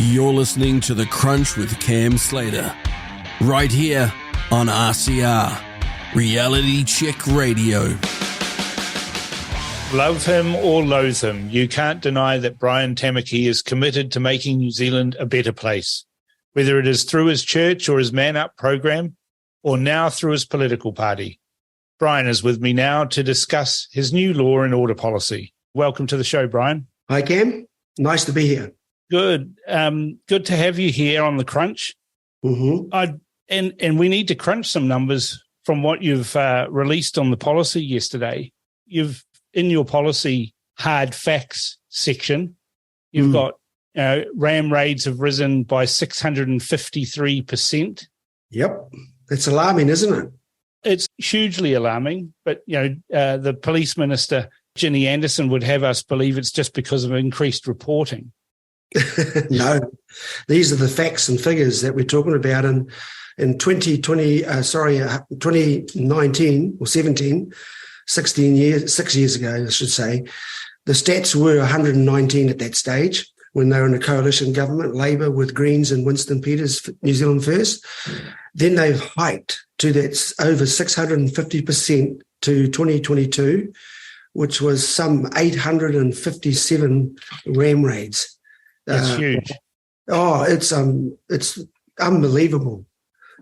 You're listening to The Crunch with Cam Slater, right here on RCR, Reality Check Radio. Love him or loathe him, you can't deny that Brian Tamaki is committed to making New Zealand a better place, whether it is through his church or his Man Up program, or now through his political party. Brian is with me now to discuss his new law and order policy. Welcome to the show, Brian. Hi, Cam. Nice to be here. Good. Good to have you here on The Crunch. Mm-hmm. And we need to crunch some numbers from what you've released on the policy yesterday. You've, in your policy hard facts section, you've got ram raids have risen by 653%. Yep. That's alarming, isn't it? It's hugely alarming, but the police minister, Ginny Anderson, would have us believe it's just because of increased reporting. No, these are the facts and figures that we're talking about. In 2019 or 17, 6 years ago, I should say, the stats were 119 at that stage when they were in a coalition government, Labour with Greens and Winston Peters, New Zealand First. Then they've hiked to that over 650% to 2022, which was some 857 ram raids. That's huge. It's unbelievable.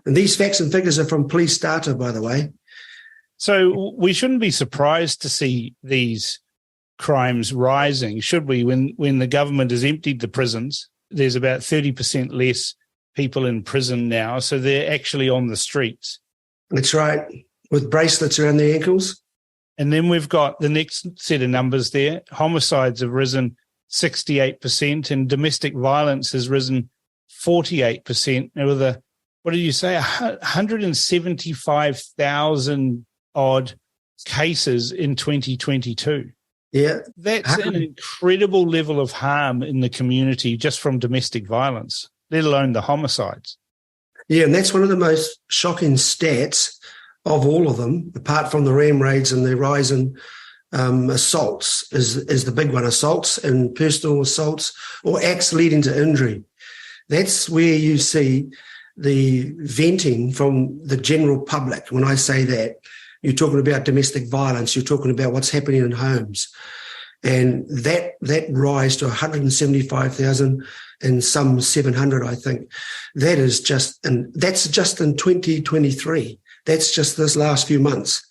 And these facts and figures are from Police Data, by the way. So we shouldn't be surprised to see these crimes rising, should we? When the government has emptied the prisons, there's about 30% less people in prison now, so they're actually on the streets. That's right, with bracelets around their ankles. And then we've got the next set of numbers there. Homicides have risen 68%, and domestic violence has risen 48%. Now, with what did you say, 175,000 odd cases in 2022. Yeah. That's an incredible level of harm in the community just from domestic violence, let alone the homicides. Yeah, and that's one of the most shocking stats of all of them, apart from the ram raids and the rise in assaults, is the big one, assaults and personal assaults or acts leading to injury. That's where you see the venting from the general public. When I say that, you're talking about domestic violence, you're talking about what's happening in homes. And that rise to 175,000 and some 700, I think, that's just in 2023. That's just this last few months.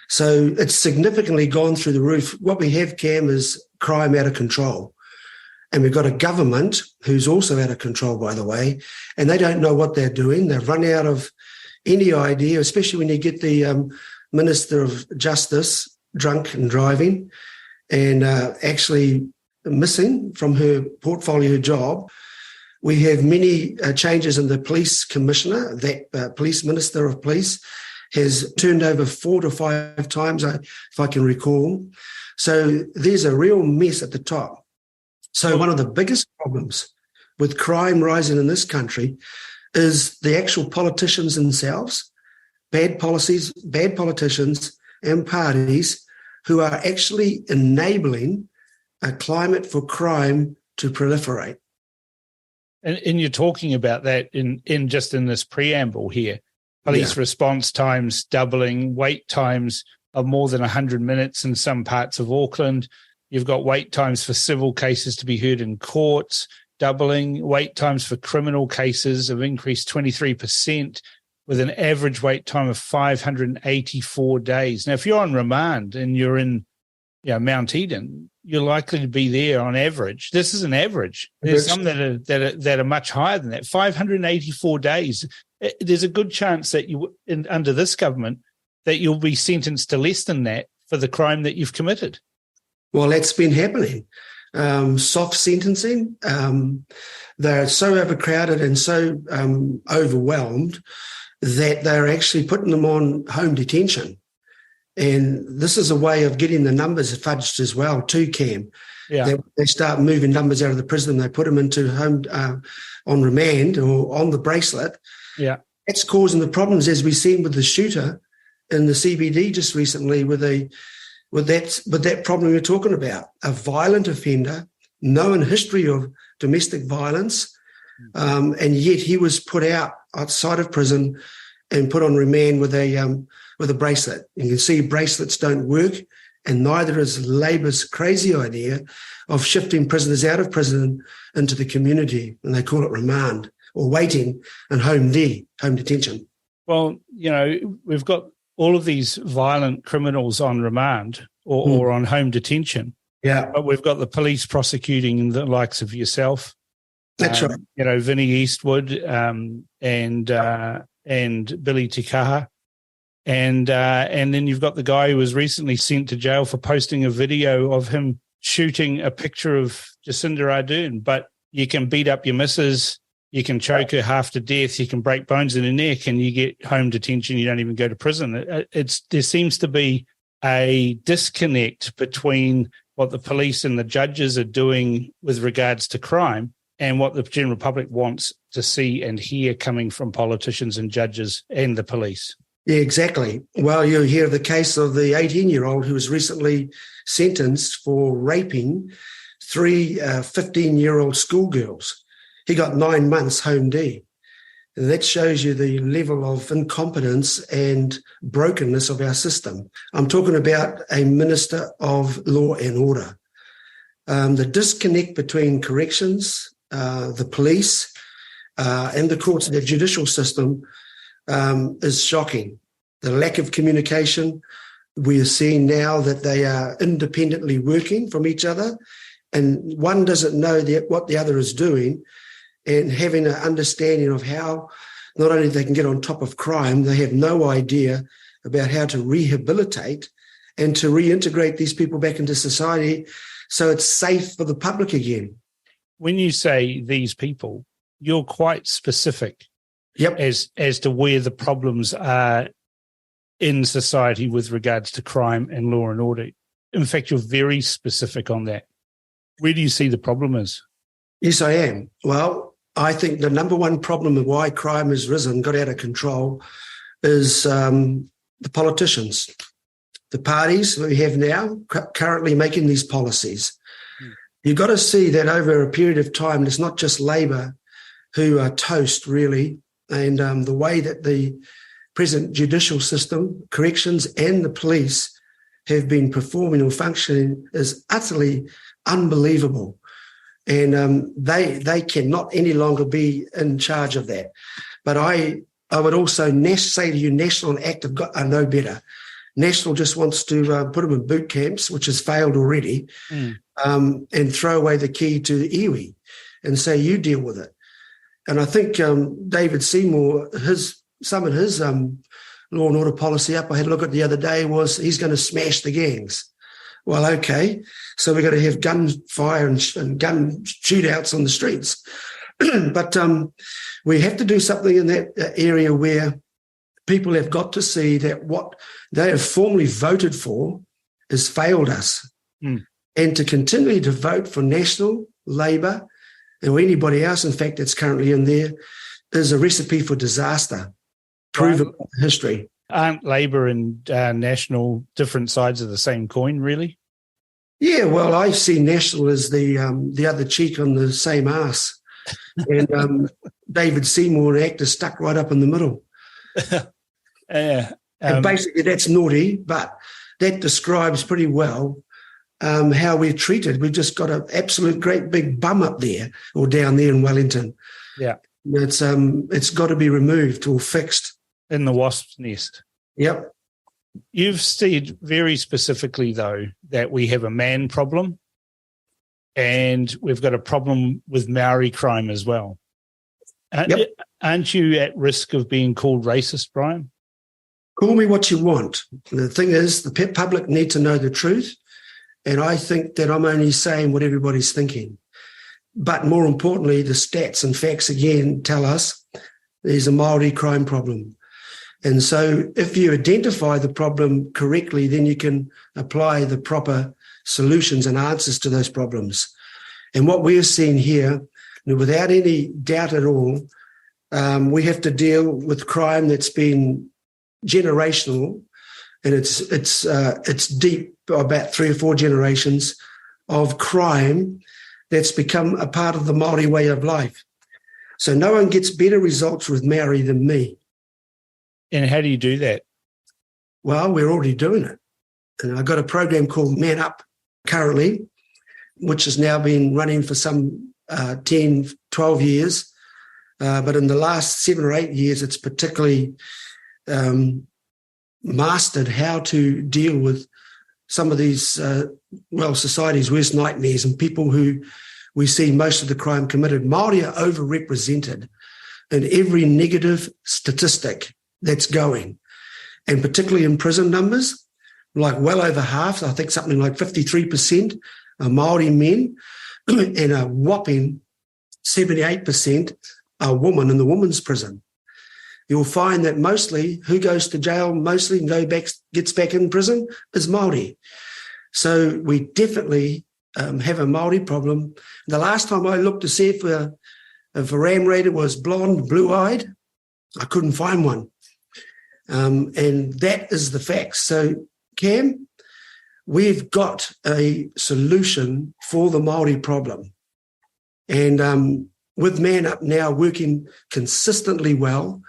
So it's significantly gone through the roof. What we have, Cam, is crime out of control. And we've got a government who's also out of control, by the way, and they don't know what they're doing. They've run out of any idea, especially when you get the Minister of Justice drunk and driving and actually missing from her portfolio job. We have many changes in the police commissioner. That police minister of police has turned over 4 to 5 times, if I can recall. So there's a real mess at the top. So one of the biggest problems with crime rising in this country is the actual politicians themselves, bad policies, bad politicians and parties who are actually enabling a climate for crime to proliferate. And you're talking about that in this preamble here. Police response times doubling, wait times of more than 100 minutes in some parts of Auckland. You've got wait times for civil cases to be heard in courts doubling. Wait times for criminal cases have increased 23%, with an average wait time of 584 days. Now, if you're on remand and you're in Mount Eden, you're likely to be there on average. This is an average. There's some that are much higher than that. 584 days. There's a good chance that under this government that you'll be sentenced to less than that for the crime that you've committed. Well, that's been happening. Soft sentencing. They're so overcrowded and so overwhelmed that they're actually putting them on home detention. And this is a way of getting the numbers fudged as well too, Cam. Yeah. They start moving numbers out of the prison. They put them into home on remand or on the bracelet. Yeah, that's causing the problems, as we've seen with the shooter in the CBD just recently, with that problem you're talking about. A violent offender known history of domestic violence, and yet he was put outside of prison and put on remand with a bracelet. You can see bracelets don't work, and neither is Labor's crazy idea of shifting prisoners out of prison into the community, and they call it remand or waiting and home detention. Well, we've got all of these violent criminals on remand or on home detention. Yeah. But we've got the police prosecuting the likes of yourself. That's right. Vinnie Eastwood and Billy Tikaha. And then you've got the guy who was recently sent to jail for posting a video of him shooting a picture of Jacinda Ardern. But you can beat up your missus, you can choke her half to death, you can break bones in her neck, and you get home detention. You don't even go to prison. There seems to be a disconnect between what the police and the judges are doing with regards to crime and what the general public wants to see and hear coming from politicians and judges and the police. Yeah, exactly. Well, you hear the case of the 18-year-old who was recently sentenced for raping 3 15-year-old schoolgirls. He got 9 months home D. And that shows you the level of incompetence and brokenness of our system. I'm talking about a minister of law and order. The disconnect between corrections, the police, and the courts and the judicial system is shocking. The lack of communication, we are seeing now that they are independently working from each other, and one doesn't know what the other is doing, and having an understanding of how not only they can get on top of crime, they have no idea about how to rehabilitate and to reintegrate these people back into society so it's safe for the public again. When you say these people, you're quite specific. Yep. As to where the problems are in society with regards to crime and law and order. In fact, you're very specific on that. Where do you see the problem is? Yes, I am. Well, I think the number one problem of why crime has risen, got out of control, is the politicians, the parties that we have now currently making these policies. You've got to see that over a period of time, it's not just Labor who are toast, really, and the way that the present judicial system, corrections and the police have been performing or functioning is utterly unbelievable. And they cannot any longer be in charge of that. But I would also say to you, National and Active are no better. National just wants to put them in boot camps, which has failed already, and throw away the key to iwi and say, you deal with it. And I think David Seymour, some of his law and order policy up, I had a look at the other day, was he's going to smash the gangs. Well, okay, so we're going to have gunfire and gun shootouts on the streets. But we have to do something in that area where people have got to see that what they have formally voted for has failed us. And to continue to vote for National, Labor, or anybody else, in fact, that's currently in there, is a recipe for disaster, proven by history. Aren't Labor and National different sides of the same coin, really? Yeah, well, I see National as the other cheek on the same arse. And David Seymour, an actor, stuck right up in the middle. And basically that's naughty, but that describes pretty well how we're treated. We've just got an absolute great big bum up there or down there in Wellington. Yeah. It's got to be removed or fixed. In the wasp's nest. Yep. You've said very specifically, though, that we have a man problem and we've got a problem with Maori crime as well. Yep. Aren't you at risk of being called racist, Brian? Call me what you want. The thing is, the public need to know the truth, and I think that I'm only saying what everybody's thinking. But more importantly, the stats and facts again tell us there's a Maori crime problem. And so if you identify the problem correctly, then you can apply the proper solutions and answers to those problems. And what we're seeing here, without any doubt at all, we have to deal with crime that's been generational, and it's deep, about 3 or 4 generations of crime that's become a part of the Maori way of life. So no one gets better results with Maori than me. And how do you do that? Well, we're already doing it. And I've got a program called Man Up currently, which has now been running for some 10, 12 years. But in the last 7 or 8 years, it's particularly mastered how to deal with some of these, society's worst nightmares and people who we see most of the crime committed. Māori are overrepresented in every negative statistic that's going, and particularly in prison numbers, like well over half, I think something like 53% are Māori men and a whopping 78% are women in the women's prison. You'll find that mostly who goes to jail mostly and gets back in prison is Māori. So we definitely have a Māori problem. The last time I looked to see if a ram raider was blonde, blue-eyed, I couldn't find one. And that is the facts. So, Cam, we've got a solution for the Māori problem. And with Man Up now working consistently well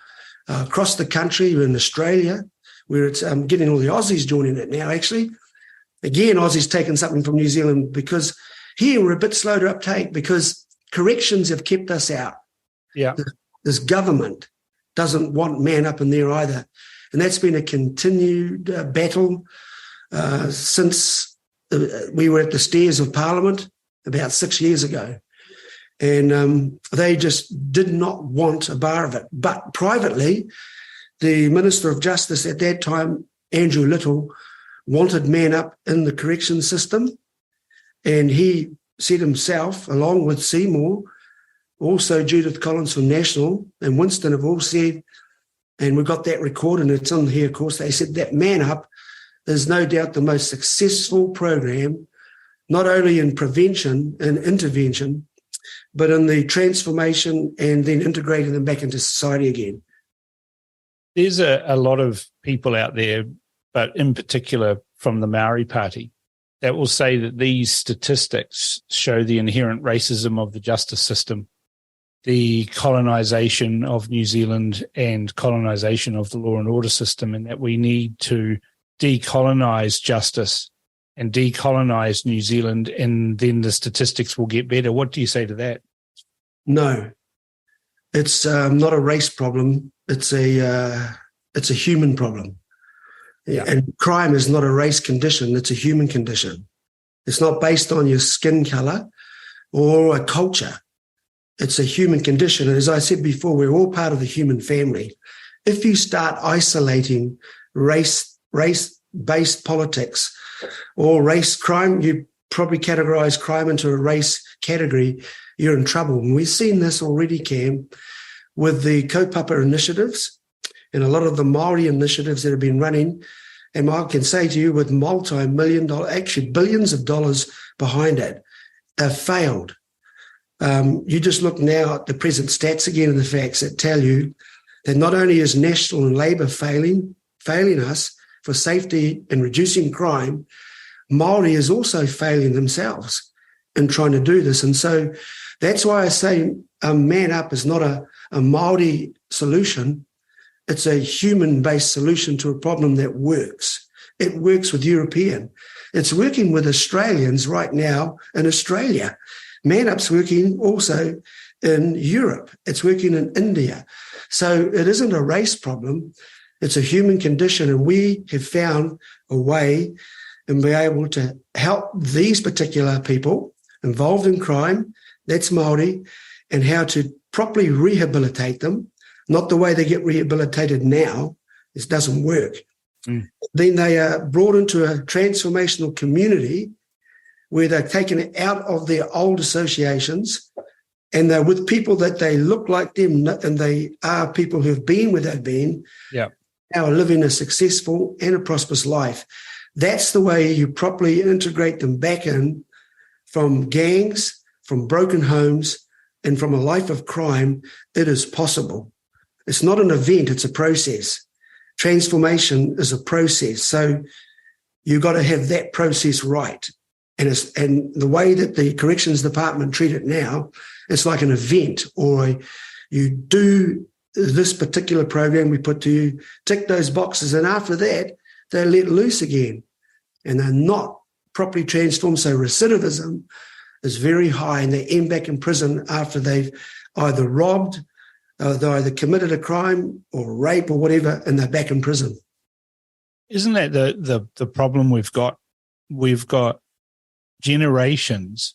across the country, in Australia, where it's getting all the Aussies joining it now, actually. Again, Aussies taking something from New Zealand because here we're a bit slow to uptake because corrections have kept us out. Yeah. This government doesn't want Man Up in there either. And that's been a continued battle since we were at the stairs of Parliament about 6 years ago. And they just did not want a bar of it. But privately, the Minister of Justice at that time, Andrew Little, wanted Man Up in the correction system. And he said himself, along with Seymour, also Judith Collins from National, and Winston have all said, and we've got that recorded, and it's on here, of course, they said that Man Up is no doubt the most successful program, not only in prevention and intervention, but in the transformation and then integrating them back into society again. There's a lot of people out there, but in particular from the Maori Party, that will say that these statistics show the inherent racism of the justice system, the colonisation of New Zealand and colonisation of the law and order system, and that we need to decolonise justice and decolonise New Zealand, and then the statistics will get better. What do you say to that? No, it's not a race problem. It's a human problem. Yeah. And crime is not a race condition. It's a human condition. It's not based on your skin colour or a culture. It's a human condition. And as I said before, we're all part of the human family. If you start isolating race-based politics or race crime, you probably categorise crime into a race category, you're in trouble. And we've seen this already, Cam, with the kaupapa initiatives and a lot of the Māori initiatives that have been running. And I can say to you, with multi-million dollar, actually billions of dollars behind it, have failed. You just look now at the present stats again and the facts that tell you that not only is National and Labour failing us for safety and reducing crime, Māori is also failing themselves in trying to do this. And so that's why I say Man Up is not a Māori solution. It's a human-based solution to a problem that works. It works with European. It's working with Australians right now in Australia. Man Up's working also in Europe. It's working in India. So it isn't a race problem. It's a human condition, and we have found a way and be able to help these particular people involved in crime, that's Māori, and how to properly rehabilitate them, not the way they get rehabilitated now. This doesn't work. Then they are brought into a transformational community where they're taken out of their old associations and they're with people that they look like them, and they are people who have been where they've been, now are living a successful and a prosperous life. That's the way you properly integrate them back in from gangs, from broken homes, and from a life of crime. It is possible. It's not an event, it's a process. Transformation is a process. So you've got to have that process right. And the way that the corrections department treat it now, it's like an event, or you do this particular program we put to you, tick those boxes, and after that, they're let loose again. And they're not properly transformed. So recidivism is very high, and they end back in prison after they've either robbed, they either committed a crime or rape or whatever, and they're back in prison. Isn't that the problem we've got? We've got generations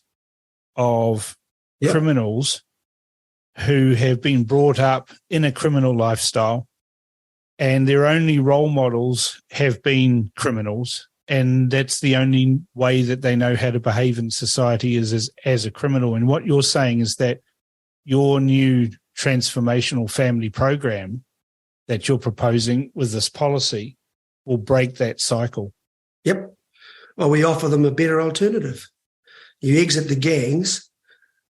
of criminals who have been brought up in a criminal lifestyle, and their only role models have been criminals, and that's the only way that they know how to behave in society is as a criminal. And what you're saying is that your new transformational family program that you're proposing with this policy will break that cycle. Yep. Well, we offer them a better alternative. You exit the gangs,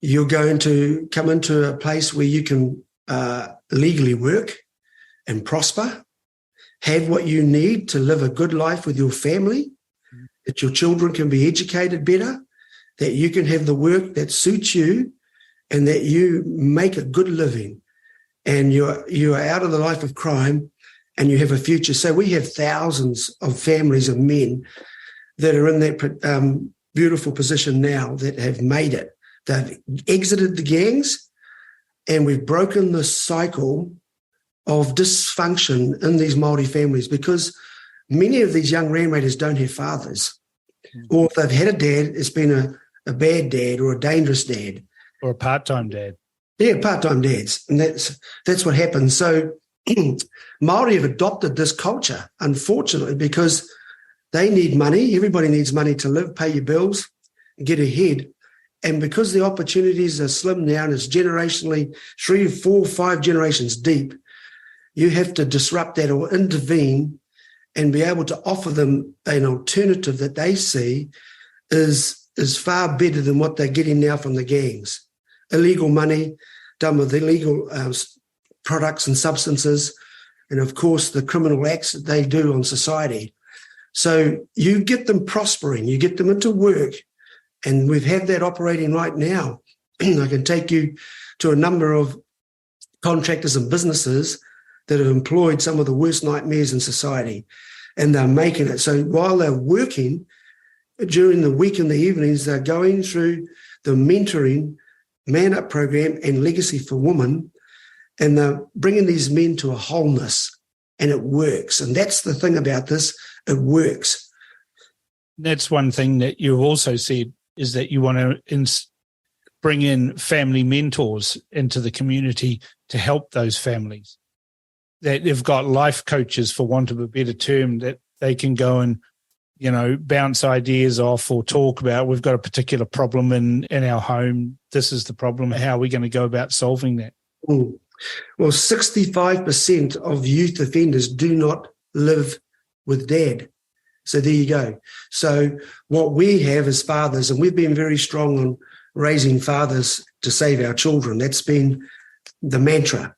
you're going to come into a place where you can legally work and prosper, have what you need to live a good life with your family, that your children can be educated better, that you can have the work that suits you, and that you make a good living, and you are out of the life of crime, and you have a future. So we have thousands of families of men that are in that beautiful position now that have made it. They've exited the gangs, and we've broken the cycle of dysfunction in these Maori families, because many of these young ram raiders don't have fathers. Or if they've had a dad, it's been a bad dad or a dangerous dad. Or a part-time dad. Yeah, part-time dads. And that's what happens. So Maori have adopted this culture, unfortunately, because they need money. Everybody needs money to live, pay your bills, and get ahead. And because the opportunities are slim now, and it's generationally 3, 4, 5 generations deep, you have to disrupt that or intervene and be able to offer them an alternative that they see is far better than what they're getting now from the gangs. Illegal money done with illegal products and substances, and of course the criminal acts that they do on society. So you get them prospering, you get them into work, and we've had that operating right now. I can take you to a number of contractors and businesses that have employed some of the worst nightmares in society, and they're making it. So while they're working during the week and the evenings, they're going through the mentoring Man Up program and Legacy for Women, and they're bringing these men to a wholeness, and it works. And that's the thing about this, it works. That's one thing that you've also said, is that you want to bring in family mentors into the community to help those families. That they've got life coaches, for want of a better term, that they can go and, bounce ideas off or talk about, we've got a particular problem in our home. This is the problem. How are we going to go about solving that? Well, 65% of youth offenders do not live with dad. So there you go. So what we have as fathers, and we've been very strong on raising fathers to save our children. That's been the mantra.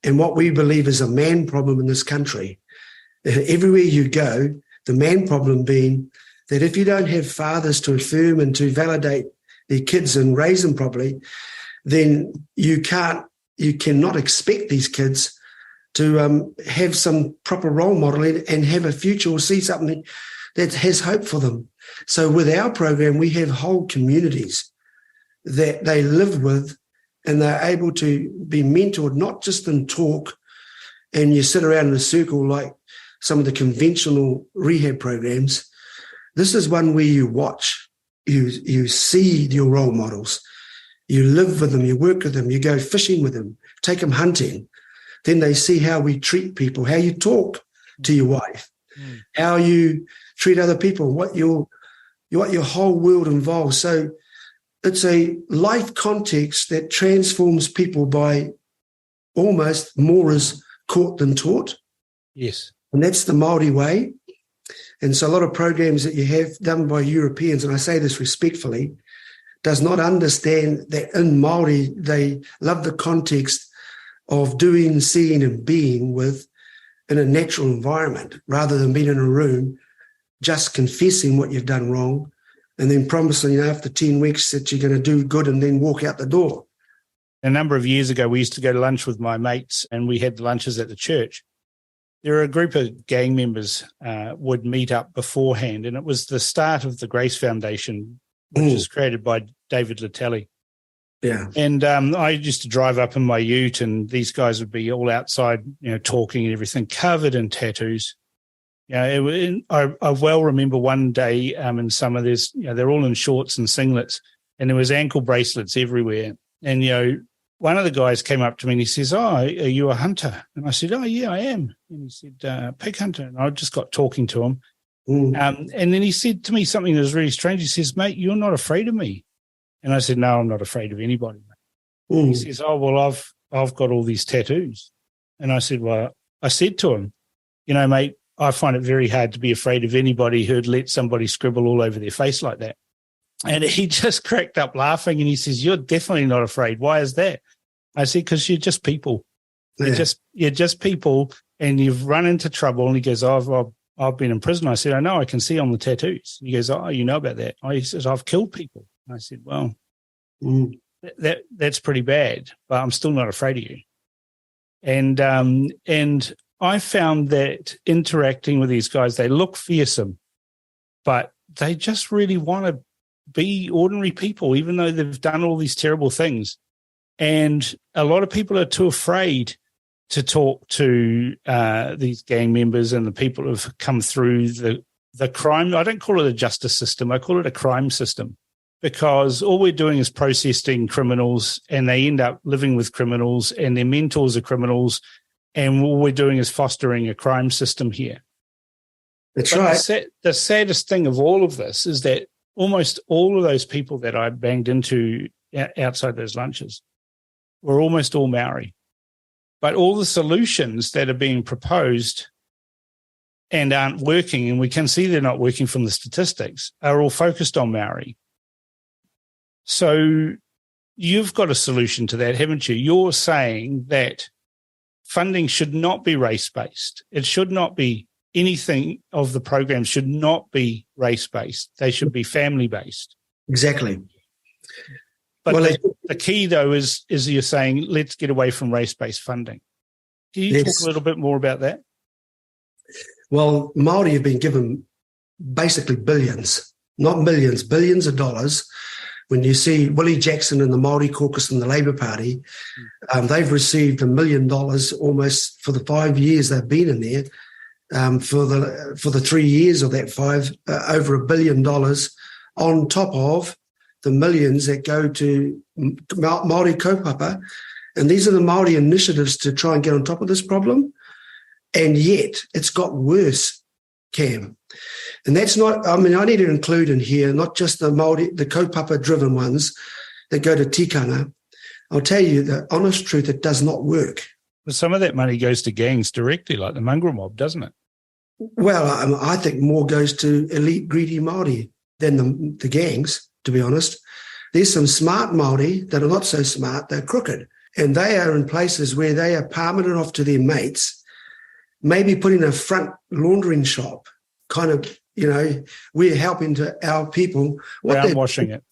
And what we believe is a man problem in this country. Everywhere you go, the man problem being that if you don't have fathers to affirm and to validate their kids and raise them properly, then you cannot expect these kids to have some proper role modeling and have a future or see something that has hope for them. So with our program, we have whole communities that they live with, and they're able to be mentored, not just in talk and you sit around in a circle like some of the conventional rehab programs. This is one where you watch, you see your role models, you live with them, you work with them, you go fishing with them, take them hunting. Then they see how we treat people, how you talk to your wife, how you treat other people, what your whole world involves. So it's a life context that transforms people by almost more as caught than taught. Yes. And that's the Maori way. And so a lot of programs that you have done by Europeans, and I say this respectfully, does not understand that in Maori, they love the context of doing, seeing and being with in a natural environment rather than being in a room just confessing what you've done wrong and then promising after 10 weeks that you're going to do good and then walk out the door. A number of years ago, we used to go to lunch with my mates, and we had lunches at the church. There were a group of gang members would meet up beforehand, and it was the start of the Grace Foundation, which was created by David Latelli. Yeah. And I used to drive up in my ute, and these guys would be all outside, talking and everything, covered in tattoos. I well remember one day in summer, they're all in shorts and singlets, and there was ankle bracelets everywhere. And, one of the guys came up to me and he says, "Oh, are you a hunter?" And I said, "Oh, yeah, I am." And he said, "Pig hunter." And I just got talking to him. And then he said to me something that was really strange. He says, "Mate, you're not afraid of me." And I said, "No, I'm not afraid of anybody, mate." He says, "Oh, well, I've got all these tattoos." And I said, "Well," I said to him, "Mate, I find it very hard to be afraid of anybody who'd let somebody scribble all over their face like that." And he just cracked up laughing, and he says, "You're definitely not afraid. Why is that?" I said, "Because you're just people. You're just people, and you've run into trouble." And he goes, "Oh, I've been in prison." I said, "I know. I can see on the tattoos." He goes, "Oh, you know about that?" He says, "I've killed people." I said, "Well, that's pretty bad, but I'm still not afraid of you." And I found that interacting with these guys, they look fearsome, but they just really want to be ordinary people, even though they've done all these terrible things. And a lot of people are too afraid to talk to these gang members and the people who have come through the crime. I don't call it a justice system. I call it a crime system, because all we're doing is processing criminals, and they end up living with criminals, and their mentors are criminals. And all we're doing is fostering a crime system here. That's right. The saddest thing of all of this is that almost all of those people that I banged into outside those lunches were almost all Maori. But all the solutions that are being proposed and aren't working, and we can see they're not working from the statistics, are all focused on Maori. So you've got a solution to that, haven't you? You're saying that funding should not be race-based. It should not be anything of the programs should not be race-based. They should be family-based. Exactly. But the key, though, is you're saying let's get away from race-based funding. Can you talk a little bit more about that? Well, Māori have been given basically billions, not millions, billions of dollars. When you see Willie Jackson and the Maori caucus and the Labour Party, they've received $1 million almost for the 5 years they've been in there. For the 3 years of that five, over $1 billion on top of the millions that go to Maori kaupapa. And these are the Maori initiatives to try and get on top of this problem. And yet it's got worse, Cam. And that's not, I need to include in here, not just the Maori, the kaupapa-driven ones that go to tikanga. I'll tell you the honest truth, it does not work. But some of that money goes to gangs directly, like the mongrel mob, doesn't it? Well, I think more goes to elite, greedy Māori than the gangs, to be honest. There's some smart Māori that are not so smart, they're crooked. And they are in places where they are palming it off to their mates, maybe putting a front laundering shop, kind of, we're helping to our people. Brownwashing it.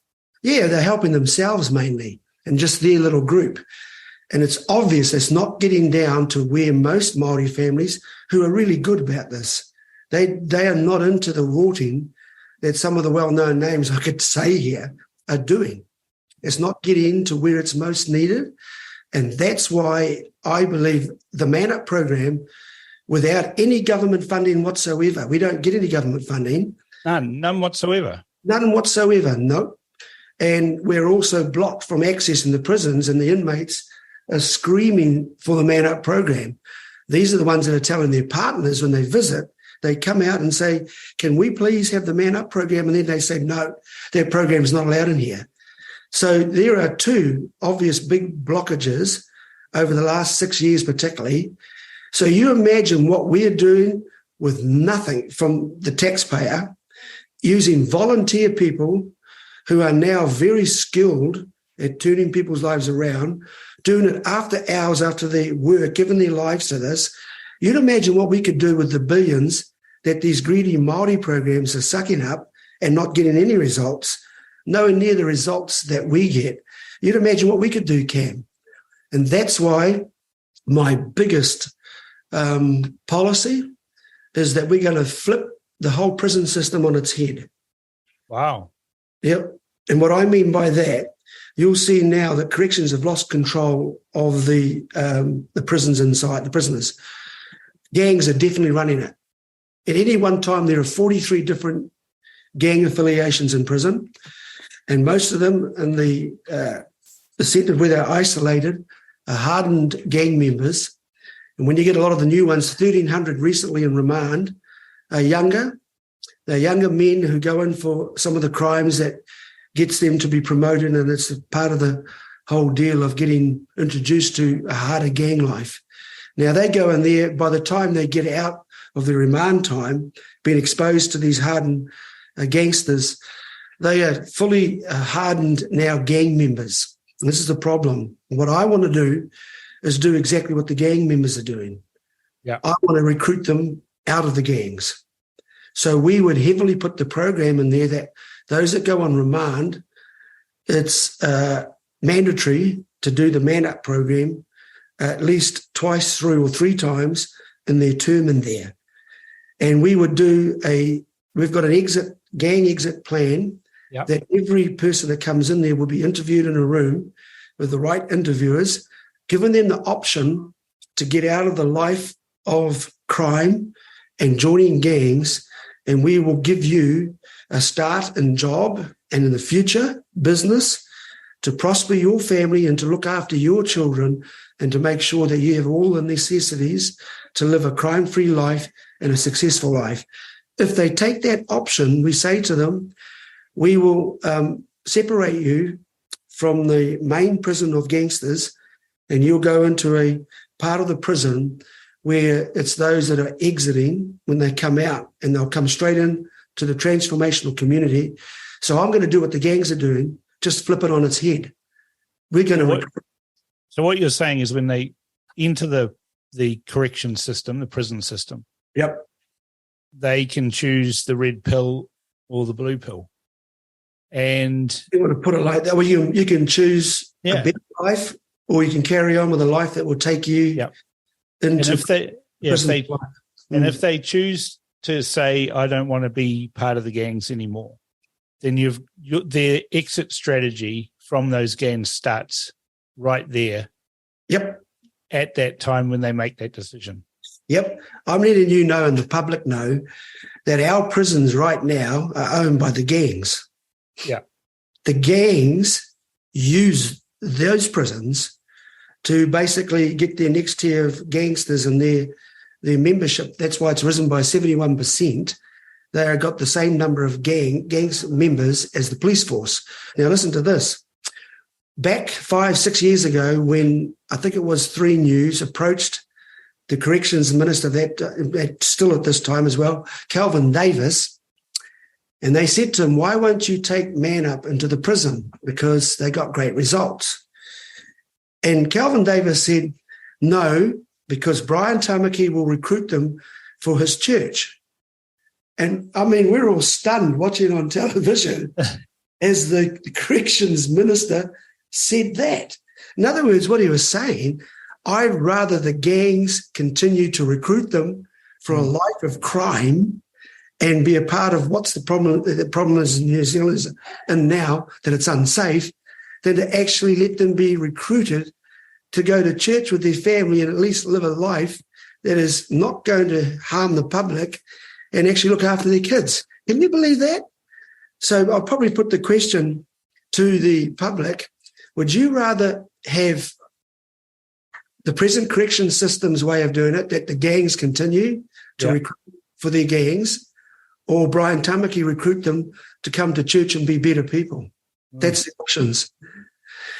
Yeah, they're helping themselves mainly and just their little group. And it's obvious it's not getting down to where most Māori families who are really good about this, they are not into the rorting that some of the well-known names I could say here are doing. It's not getting to where it's most needed. And that's why I believe the Man Up program, without any government funding whatsoever, we don't get any government funding. None whatsoever. None whatsoever, no. And we're also blocked from accessing the prisons, and the inmates are screaming for the Man Up program. These are the ones that are telling their partners when they visit, they come out and say, "Can we please have the Man Up program?" And then they say, "No, that program is not allowed in here." So there are two obvious big blockages over the last 6 years particularly. So you imagine what we're doing with nothing from the taxpayer, using volunteer people who are now very skilled at turning people's lives around, doing it after hours after their work, giving their lives to this. You'd imagine what we could do with the billions that these greedy Māori programs are sucking up and not getting any results, nowhere near the results that we get. You'd imagine what we could do, Cam. And that's why my biggest policy is that we're going to flip the whole prison system on its head. Wow. Yep. And what I mean by that, you'll see now that corrections have lost control of the prisons inside, the prisoners. Gangs are definitely running it. At any one time, there are 43 different gang affiliations in prison, and most of them in the centre where they're isolated are hardened gang members. And when you get a lot of the new ones, 1,300 recently in remand, are younger. They're younger men who go in for some of the crimes that gets them to be promoted, and it's part of the whole deal of getting introduced to a harder gang life. Now, they go in there, by the time they get out of the remand time, being exposed to these hardened gangsters, they are fully hardened now gang members. And this is the problem. What I want to do is do exactly what the gang members are doing. Yeah. I want to recruit them out of the gangs. So we would heavily put the program in there that those that go on remand, it's mandatory to do the Man Up program at least twice through or three times in their term in there. And we would we've got an gang exit plan that every person that comes in there will be interviewed in a room with the right interviewers, giving them the option to get out of the life of crime and joining gangs. And we will give you a start in job and in the future business to prosper your family and to look after your children and to make sure that you have all the necessities to live a crime-free life and a successful life. If they take that option, we say to them, we will separate you from the main prison of gangsters, and you'll go into a part of the prison where it's those that are exiting when they come out, and they'll come straight in to the transformational community. So I'm going to do what the gangs are doing, just flip it on its head. We're going to... So what you're saying is when they enter the correction system, the prison system, yep, they can choose the red pill or the blue pill. And you want to put it like that, well, you can choose a better life, or you can carry on with a life that will take you into if they choose to say, I don't want to be part of the gangs anymore, then their exit strategy from those gangs starts right there. Yep. At that time when they make that decision. Yep. I'm letting you know and the public know that our prisons right now are owned by the gangs. Yeah. The gangs use those prisons to basically get their next tier of gangsters and their membership. That's why it's risen by 71%. They have got the same number of gangs members as the police force. Now, listen to this. Back 5-6 years ago, when I think it was 3 News approached the corrections minister, that still at this time as well, Calvin Davis, and they said to him, why won't you take Man Up into the prison? Because they got great results. And Calvin Davis said, no, because Brian Tamaki will recruit them for his church. And I mean, we're all stunned watching on television as the corrections minister said that. In other words, what he was saying, I'd rather the gangs continue to recruit them for a life of crime and be a part of what's the problem. The problem is in New Zealand and now that it's unsafe, than to actually let them be recruited to go to church with their family and at least live a life that is not going to harm the public and actually look after their kids. Can you believe that? So I'll probably put the question to the public. Would you rather have the present correction system's way of doing it, that the gangs continue to recruit for their gangs, or Brian Tamaki recruit them to come to church and be better people? That's the options.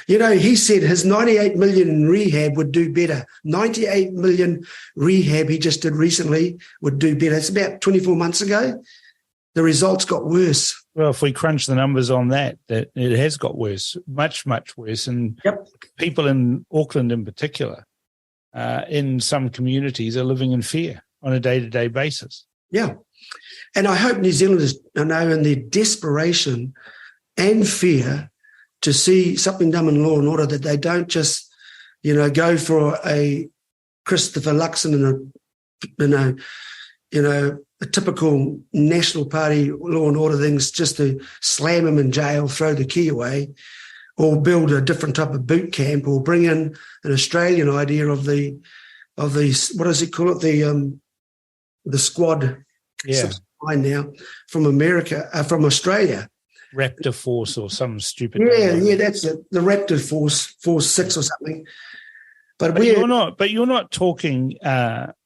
You know, he said his 98 million in rehab would do better. 98 million rehab he just did recently would do better. It's about 24 months ago. The results got worse. Well, if we crunch the numbers on that it has got worse, much, much worse. And people in Auckland in particular, in some communities, are living in fear on a day-to-day basis. Yeah. And I hope New Zealanders know in their desperation and fear to see something done in law and order, that they don't just, go for a Christopher Luxon and a typical National Party law and order things, just to slam him in jail, throw the key away, or build a different type of boot camp, or bring in an Australian idea of the what does it call it, the squad. Yeah. Now from America, from Australia. Raptor Force or some stupid. Yeah, that's it. The Raptor Force 6 or something. But you're not talking,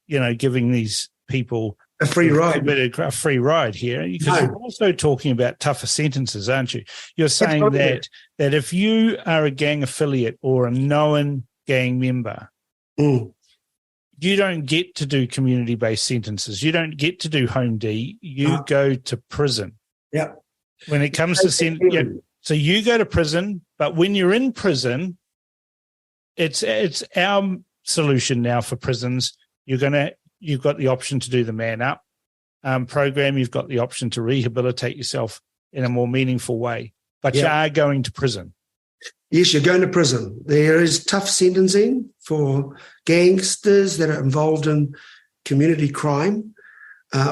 giving these people a free ride. A free ride here, because you're also talking about tougher sentences, aren't you? You're saying that if you are a gang affiliate or a known gang member, you don't get to do community-based sentences. You don't get to do home D. You go to prison. Yep. When it comes to so you go to prison, but when you're in prison, it's our solution now for prisons. You've got the option to do the Man Up program. You've got the option to rehabilitate yourself in a more meaningful way, but you are going to prison. Yes, you're going to prison. There is tough sentencing for gangsters that are involved in community crime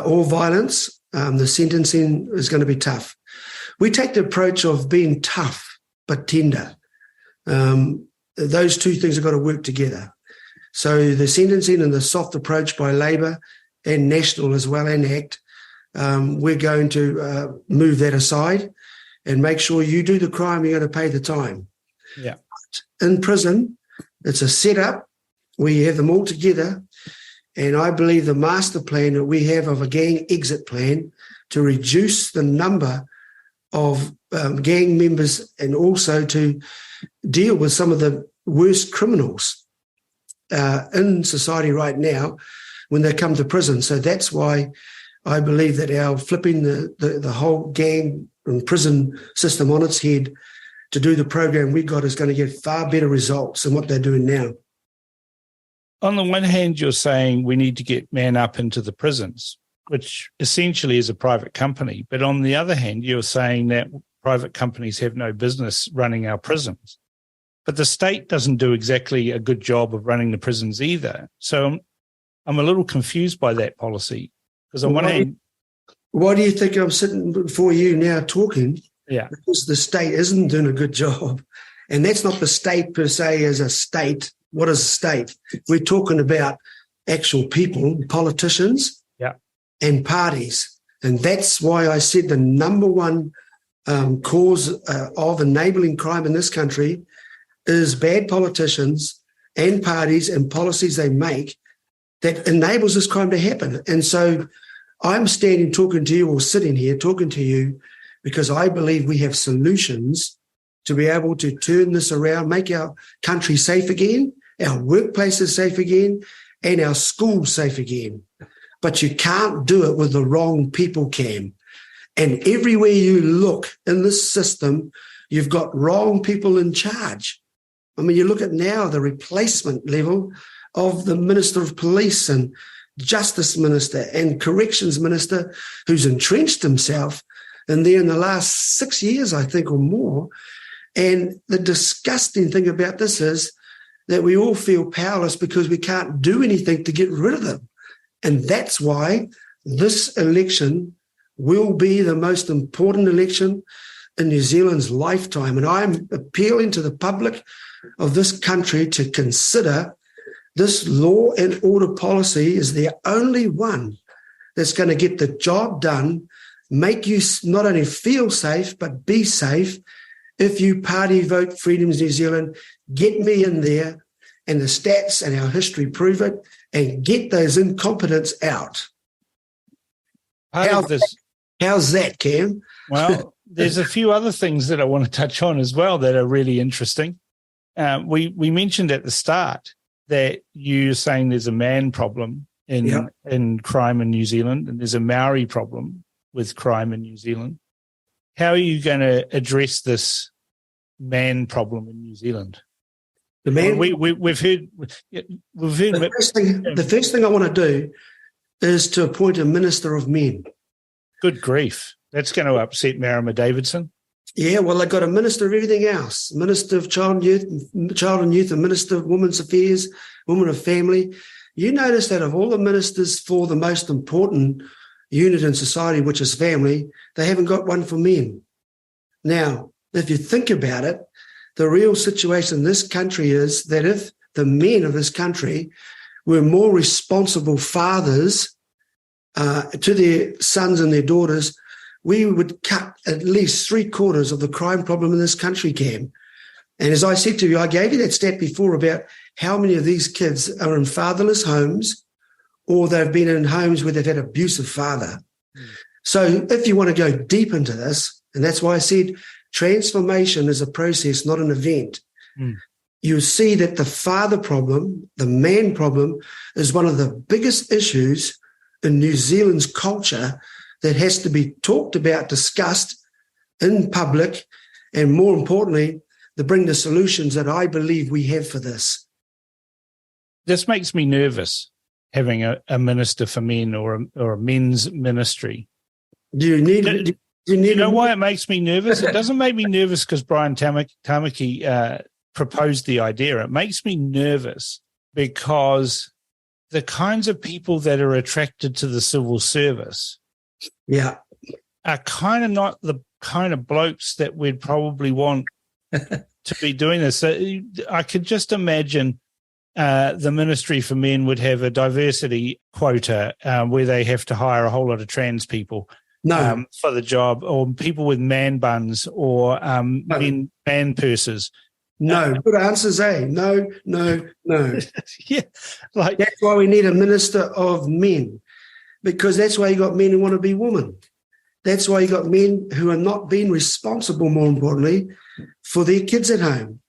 or violence. The sentencing is going to be tough. We take the approach of being tough but tender. Those two things have got to work together. So the sentencing and the soft approach by Labor and National as well, and ACT, we're going to move that aside and make sure you do the crime, you're going to pay the time. Yeah. In prison, it's a setup. We have them all together. And I believe the master plan that we have of a gang exit plan to reduce the number of gang members, and also to deal with some of the worst criminals in society right now when they come to prison. So that's why I believe that our flipping the whole gang and prison system on its head to do the program we got is going to get far better results than what they're doing now. On the one hand, you're saying we need to get Man Up into the prisons, which essentially is a private company. But on the other hand, you're saying that private companies have no business running our prisons. But the state doesn't do exactly a good job of running the prisons either. So I'm a little confused by that policy. Because on one hand... Why do you think I'm sitting before you now talking? Yeah. Because the state isn't doing a good job. And that's not the state per se as a state. What is a state? We're talking about actual people, politicians, and parties. And that's why I said the number one cause of enabling crime in this country is bad politicians and parties and policies they make that enables this crime to happen. And so I'm standing talking to you, or sitting here talking to you, because I believe we have solutions to be able to turn this around, make our country safe again, our workplaces safe again, and our schools safe again. But you can't do it with the wrong people, Cam. And everywhere you look in this system, you've got wrong people in charge. I mean, you look at now the replacement level of the Minister of Police and Justice Minister and Corrections Minister, who's entrenched himself in there in the last 6 years, I think, or more. And the disgusting thing about this is that we all feel powerless because we can't do anything to get rid of them. And that's why this election will be the most important election in New Zealand's lifetime. And I'm appealing to the public of this country to consider this law and order policy is the only one that's going to get the job done, make you not only feel safe, but be safe. If you party vote Freedoms New Zealand, get me in there, and the stats and our history prove it, and get those incompetents out. How's that, Cam? Well, there's a few other things that I want to touch on as well that are really interesting. We mentioned at the start that you're saying there's a man problem in crime in New Zealand, and there's a Maori problem with crime in New Zealand. How are you going to address this man problem in New Zealand? The man. We've heard. The first thing I want to do is to appoint a minister of men. Good grief. That's going to upset Marama Davidson. Yeah, well, they've got a Minister of everything else, Minister of Child and Youth, and Minister of Women's Affairs, Women of Family. You notice that of all the ministers for the most important unit in society, which is family, they haven't got one for men. Now, if you think about it, the real situation in this country is that if the men of this country were more responsible fathers to their sons and their daughters, we would cut at least 3/4 of the crime problem in this country, Cam. And as I said to you, I gave you that stat before about how many of these kids are in fatherless homes, or they've been in homes where they've had abusive father. So if you want to go deep into this, and that's why I said transformation is a process, not an event, you see that the father problem, the man problem, is one of the biggest issues in New Zealand's culture that has to be talked about, discussed in public, and more importantly, to bring the solutions that I believe we have for this. This makes me nervous, having a minister for men or a men's ministry. Do you know why it makes me nervous? It doesn't make me nervous because Brian Tamaki proposed the idea. It makes me nervous because the kinds of people that are attracted to the civil service are kind of not the kind of blokes that we'd probably want to be doing this. So I could just imagine the Ministry for Men would have a diversity quota where they have to hire a whole lot of trans people for the job, or people with man buns, or man purses. No, good answers, eh? No. Yeah, that's why we need a minister of men, because that's why you got men who want to be women. That's why you got men who are not being responsible, more importantly, for their kids at home.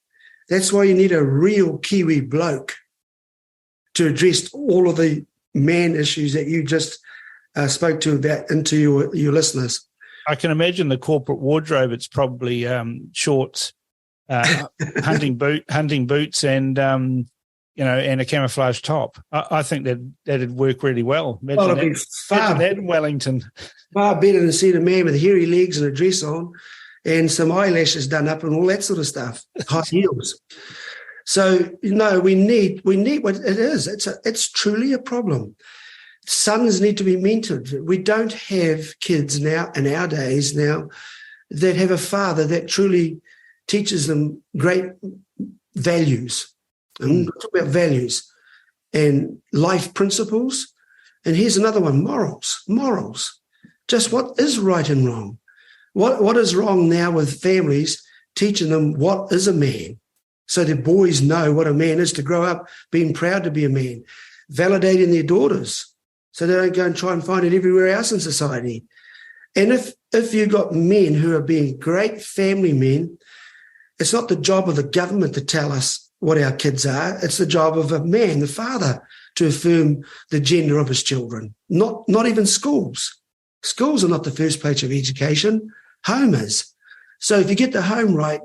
That's why you need a real Kiwi bloke to address all of the man issues that you just spoke to about into your listeners. I can imagine the corporate wardrobe. It's probably shorts, hunting boots, and and a camouflage top. I think that'd work really well. Imagine that in Wellington. Far better than seeing a man with hairy legs and a dress on and some eyelashes done up and all that sort of stuff, high heels. So, we need what it is. It's truly a problem. Sons need to be mentored. We don't have kids now, in our days now, that have a father that truly teaches them great values. And we're talking about values and life principles. And here's another one, morals. Just what is right and wrong. What is wrong now with families teaching them what is a man, so their boys know what a man is, to grow up being proud to be a man, validating their daughters so they don't go and try and find it everywhere else in society. And if you've got men who are being great family men, it's not the job of the government to tell us what our kids are. It's the job of a man, the father, to affirm the gender of his children, not even schools. Schools are not the first place of education. Home is. So if you get the home right,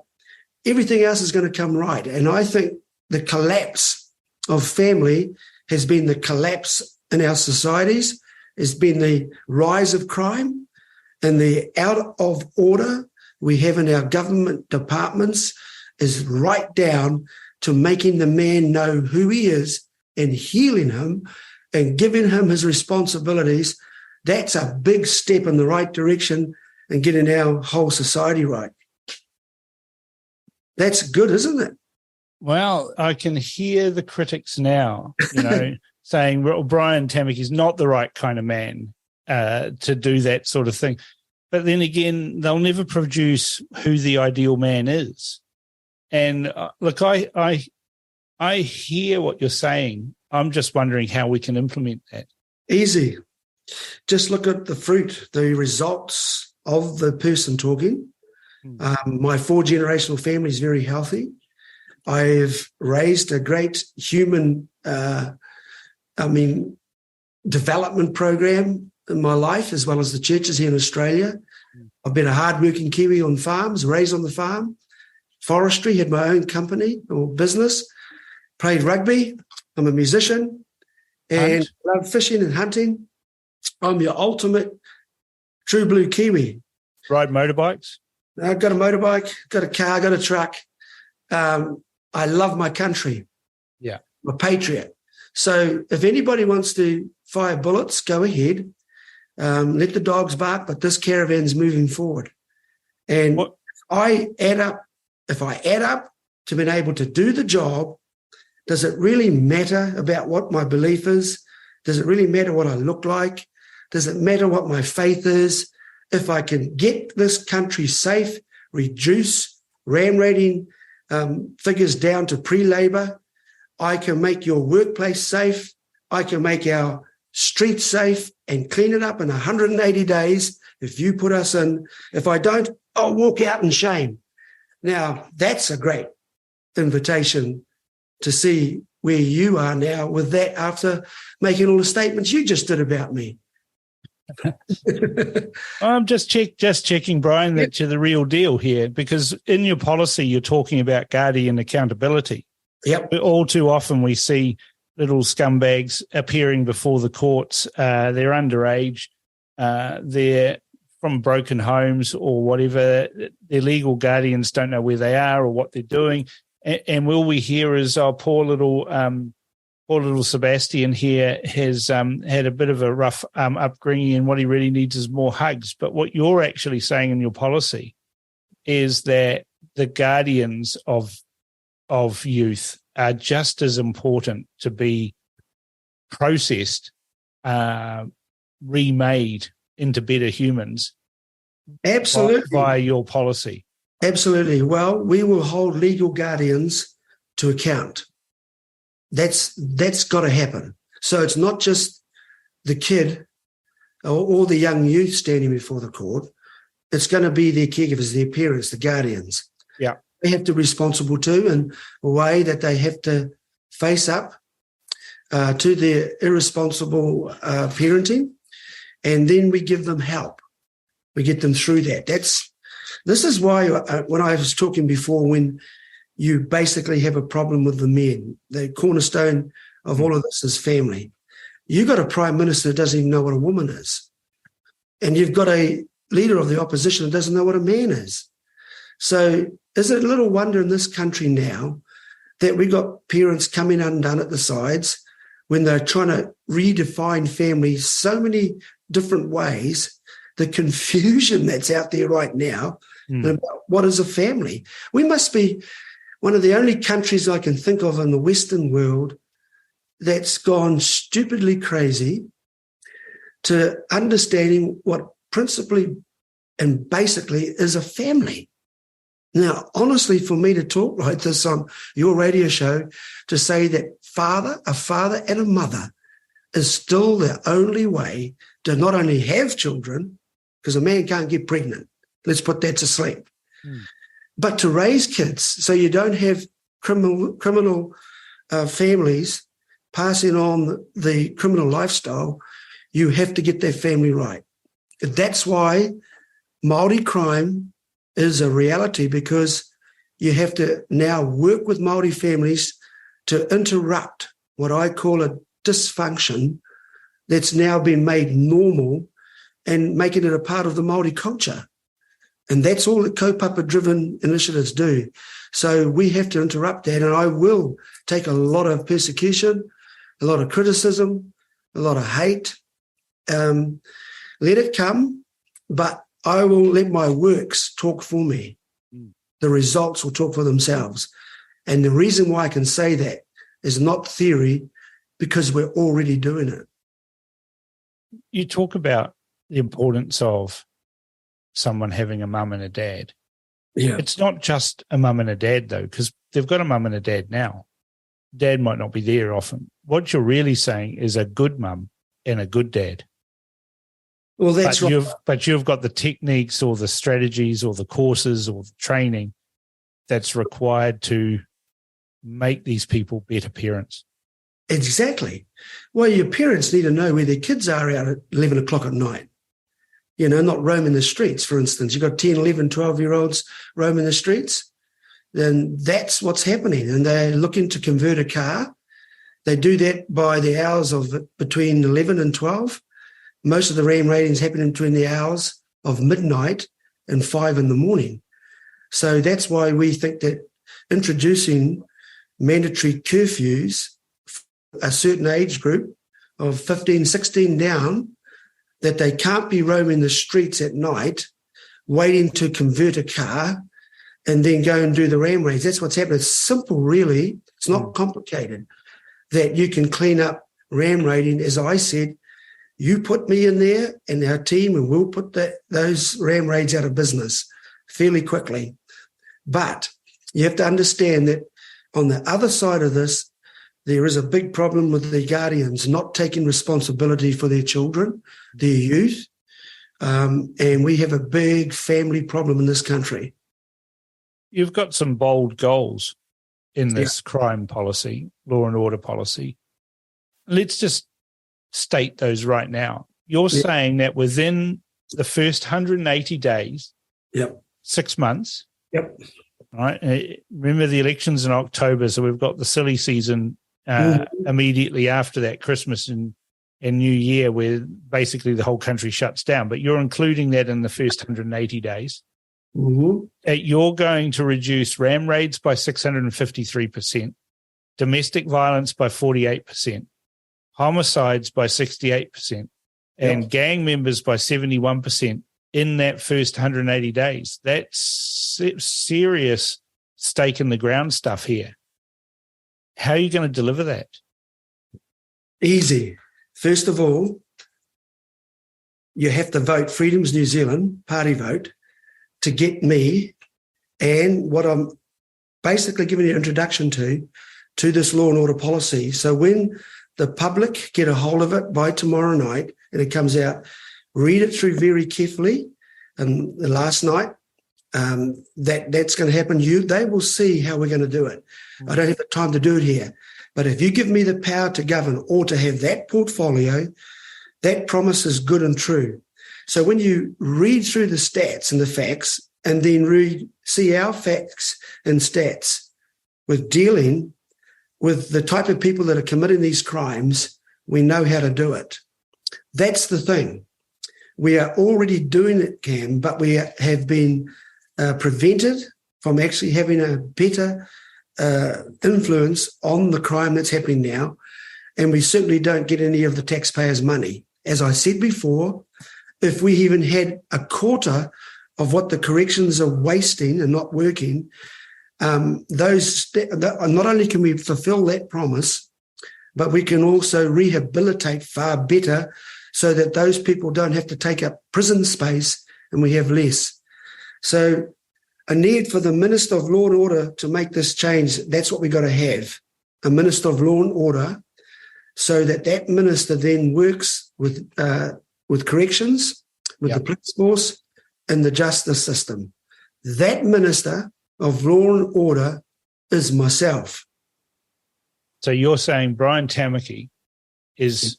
everything else is going to come right. And I think the collapse of family has been the collapse in our societies, has been the rise of crime and the out of order we have in our government departments is right down to making the man know who he is and healing him and giving him his responsibilities. That's a big step in the right direction and getting our whole society right. That's good, isn't it? Well, I can hear the critics now, saying, well, Brian Tamaki is not the right kind of man to do that sort of thing. But then again, they'll never produce who the ideal man is. And look, I hear what you're saying. I'm just wondering how we can implement that. Easy. Just look at the fruit, the results of the person talking. My 4-generational family is very healthy. I've raised a great human, development program in my life, as well as the churches here in Australia. I've been a hardworking Kiwi on farms, raised on the farm, forestry, had my own company or business, played rugby. I'm a musician and love fishing and hunting. I'm your ultimate True blue Kiwi. Ride motorbikes? I've got a motorbike, got a car, got a truck. I love my country. Yeah. I'm a patriot. So if anybody wants to fire bullets, go ahead. Let the dogs bark, but this caravan's moving forward. And if I add up to being able to do the job, does it really matter about what my belief is? Does it really matter what I look like? Does it matter what my faith is? If I can get this country safe, reduce ram rating figures down to pre-labor, I can make your workplace safe, I can make our streets safe and clean it up in 180 days if you put us in. If I don't, I'll walk out in shame. Now, that's a great invitation to see where you are now with that after making all the statements you just did about me. I'm just checking, Brian, that you're the real deal here, because in your policy you're talking about guardian accountability. Yep. All too often we see little scumbags appearing before the courts. They're underage. They're from broken homes or whatever. Their legal guardians don't know where they are or what they're doing. And all we hear is, oh, poor little Sebastian here has had a bit of a rough upbringing, and what he really needs is more hugs. But what you're actually saying in your policy is that the guardians of youth are just as important to be processed, remade into better humans. Absolutely. By your policy. Absolutely. Well, we will hold legal guardians to account. That's got to happen. So it's not just the kid or the young youth standing before the court. It's going to be their caregivers, their parents, the guardians. Yeah. They have to be responsible too, in a way that they have to face up to their irresponsible parenting, and then we give them help. We get them through that. This is why when I was talking before, when you basically have a problem with the men, the cornerstone of all of this is family. You've got a prime minister that doesn't even know what a woman is. And you've got a leader of the opposition that doesn't know what a man is. So is it a little wonder in this country now that we got parents coming undone at the sides when they're trying to redefine family so many different ways, the confusion that's out there right now about what is a family. We must be one of the only countries I can think of in the Western world that's gone stupidly crazy to understanding what principally and basically is a family. Now, honestly, for me to talk like this on your radio show, to say that a father and a mother is still the only way to not only have children, because a man can't get pregnant, let's put that to sleep, but to raise kids so you don't have criminal families passing on the criminal lifestyle. You have to get that family right. That's why Maori crime is a reality, because you have to now work with Maori families to interrupt what I call a dysfunction that's now been made normal and making it a part of the Maori culture. And that's all that kaupapa-driven initiatives do. So we have to interrupt that, and I will take a lot of persecution, a lot of criticism, a lot of hate. Let it come, but I will let my works talk for me. The results will talk for themselves. And the reason why I can say that is not theory, because we're already doing it. You talk about the importance of someone having a mum and a dad. Yeah. It's not just a mum and a dad, though, because they've got a mum and a dad now. Dad might not be there often. What you're really saying is a good mum and a good dad. Well, that's right. But you've got the techniques or the strategies or the courses or the training that's required to make these people better parents. Exactly. Well, your parents need to know where their kids are out at 11 o'clock at night. You know, not roaming the streets, for instance. You've got 10, 11, 12-year-olds roaming the streets. Then that's what's happening. And they're looking to convert a car. They do that by the hours of between 11 and 12. Most of the ram ratings happen between the hours of midnight and 5 in the morning. So that's why we think that introducing mandatory curfews, a certain age group of 15, 16 down, that they can't be roaming the streets at night, waiting to convert a car and then go and do the ram raids. That's what's happening. It's simple, really. It's not complicated. That you can clean up ram raiding. As I said, you put me in there and our team, and we'll put those ram raids out of business fairly quickly. But you have to understand that on the other side of this, there is a big problem with the guardians not taking responsibility for their children, their youth, and we have a big family problem in this country. You've got some bold goals in this crime policy, law and order policy. Let's just state those right now. You're saying that within the first 180 days, 6 months, right? Remember the elections in October, so we've got the silly season immediately after that, Christmas and New Year, where basically the whole country shuts down. But you're including that in the first 180 days. You're going to reduce ram raids by 653%, domestic violence by 48%, homicides by 68%, and gang members by 71% in that first 180 days. That's serious stake in the ground stuff here. How are you going to deliver that? Easy. First of all, you have to vote Freedoms New Zealand, party vote, to get me and what I'm basically giving you an introduction to this law and order policy. So when the public get a hold of it by tomorrow night and it comes out, read it through very carefully. And last night, that's going to happen. They will see how we're going to do it. I don't have the time to do it here. But if you give me the power to govern or to have that portfolio, that promise is good and true. So when you read through the stats and the facts and then see our facts and stats with dealing with the type of people that are committing these crimes, we know how to do it. That's the thing. We are already doing it, Cam, but we have been prevented from actually having a better influence on the crime that's happening now, and we certainly don't get any of the taxpayers' money. As I said before, if we even had a quarter of what the corrections are wasting and not working, not only can we fulfill that promise, but we can also rehabilitate far better so that those people don't have to take up prison space and we have less. So a need for the Minister of Law and Order to make this change, that's what we've got to have, a Minister of Law and Order, so that minister then works with corrections, with the police force and the justice system. That Minister of Law and Order is myself. So you're saying Brian Tamaki is,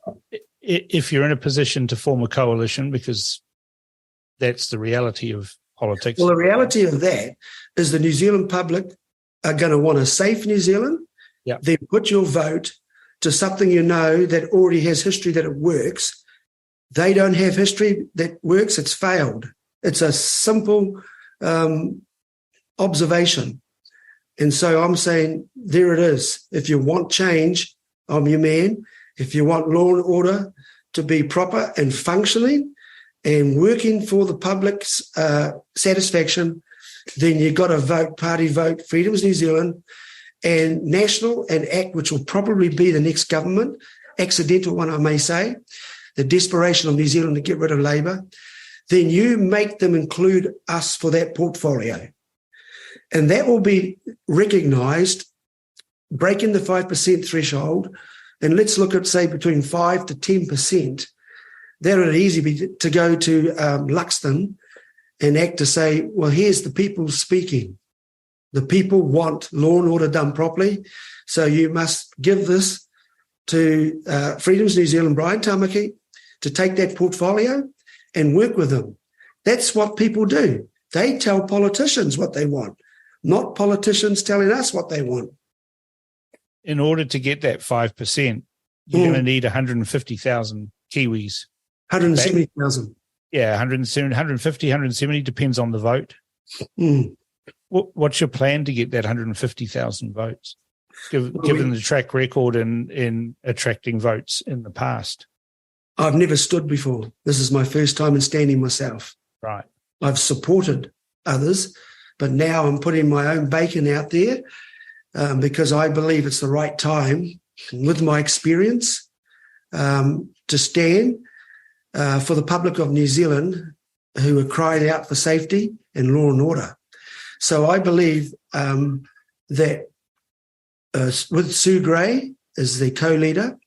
if you're in a position to form a coalition, because that's the reality of politics. Well, the reality of that is the New Zealand public are going to want a safe New Zealand. Then put your vote to something you know that already has history that it works. They don't have history that works. It's failed. It's a simple observation. And so I'm saying, there it is. If you want change, I'm your man. If you want law and order to be proper and functioning and working for the public's satisfaction, then you've got to vote, party vote, Freedoms New Zealand, and National and ACT, which will probably be the next government, accidental one, I may say, the desperation of New Zealand to get rid of Labour. Then you make them include us for that portfolio. And that will be recognised, breaking the 5% threshold, and let's look at, say, between 5 to 10%. That would easily be to go to Luxton and ACT to say, well, here's the people speaking. The people want law and order done properly, so you must give this to Freedoms New Zealand, Brian Tamaki, to take that portfolio and work with them. That's what people do. They tell politicians what they want, not politicians telling us what they want. In order to get that 5%, you're going to need 150,000 Kiwis. 170,000. Yeah, 170, 150, 170, depends on the vote. Mm. What's your plan to get that 150,000 votes, given the track record in attracting votes in the past? I've never stood before. This is my first time in standing myself. Right. I've supported others, but now I'm putting my own bacon out there because I believe it's the right time, with my experience, to stand for the public of New Zealand who are crying out for safety and law and order. So I believe that with Sue Gray as the co-leader,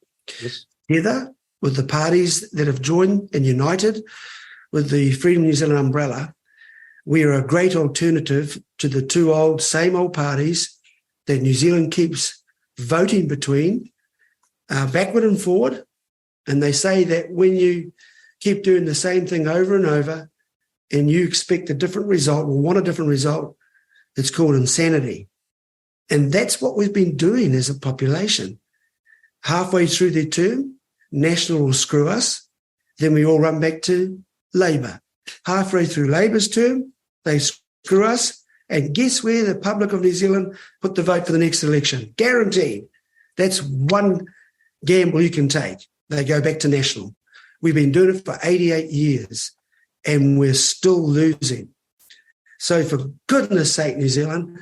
yes, together with the parties that have joined and united with the Freedom New Zealand umbrella, we are a great alternative to the same old parties that New Zealand keeps voting between, backward and forward. And they say that when you keep doing the same thing over and over and you expect a different result or want a different result, it's called insanity. And that's what we've been doing as a population. Halfway through their term, National will screw us, then we all run back to Labour. Halfway through Labour's term, they screw us, and guess where the public of New Zealand put the vote for the next election? Guaranteed. That's one gamble you can take. They go back to National. We've been doing it for 88 years, and we're still losing. So for goodness sake, New Zealand,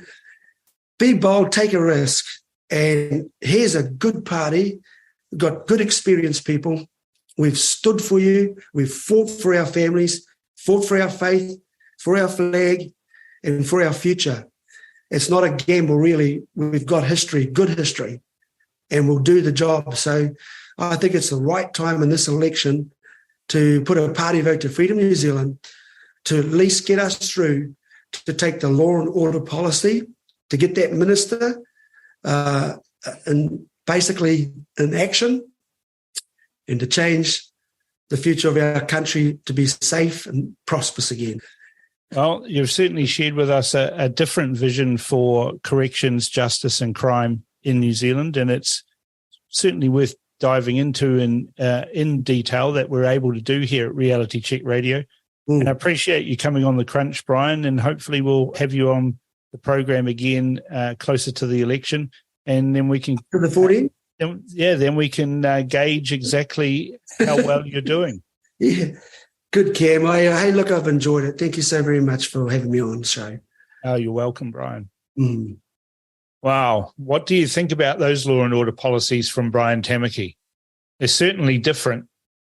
be bold, take a risk. And here's a good party. We've got good experienced people. We've stood for you. We've fought for our families, fought for our faith, for our flag, and for our future. It's not a gamble, really. We've got history, good history, and we'll do the job. So I think it's the right time in this election to put a party vote to Freedom New Zealand to at least get us through to take the law and order policy, to get that minister and basically in action, and to change the future of our country to be safe and prosperous again. Well, you've certainly shared with us a different vision for corrections, justice and crime in New Zealand, and it's certainly worth diving into in detail that we're able to do here at Reality Check Radio. And I appreciate you coming on The Crunch, Brian, and hopefully we'll have you on the program again closer to the election, and then we can... To the 14th? Then we can gauge exactly how well you're doing. Yeah, good, Cam. Hey, look, I've enjoyed it. Thank you so very much for having me on the show. Oh, you're welcome, Brian. Wow. What do you think about those law and order policies from Brian Tamaki? They're certainly different,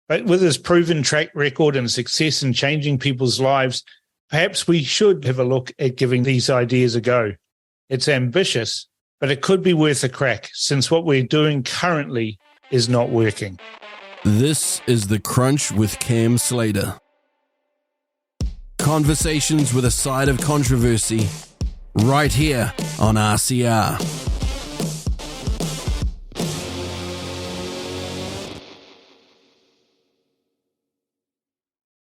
but with his proven track record and success in changing people's lives, perhaps we should have a look at giving these ideas a go. It's ambitious, but it could be worth a crack, since what we're doing currently is not working. This is The Crunch with Cam Slater. Conversations with a side of controversy, right here on RCR.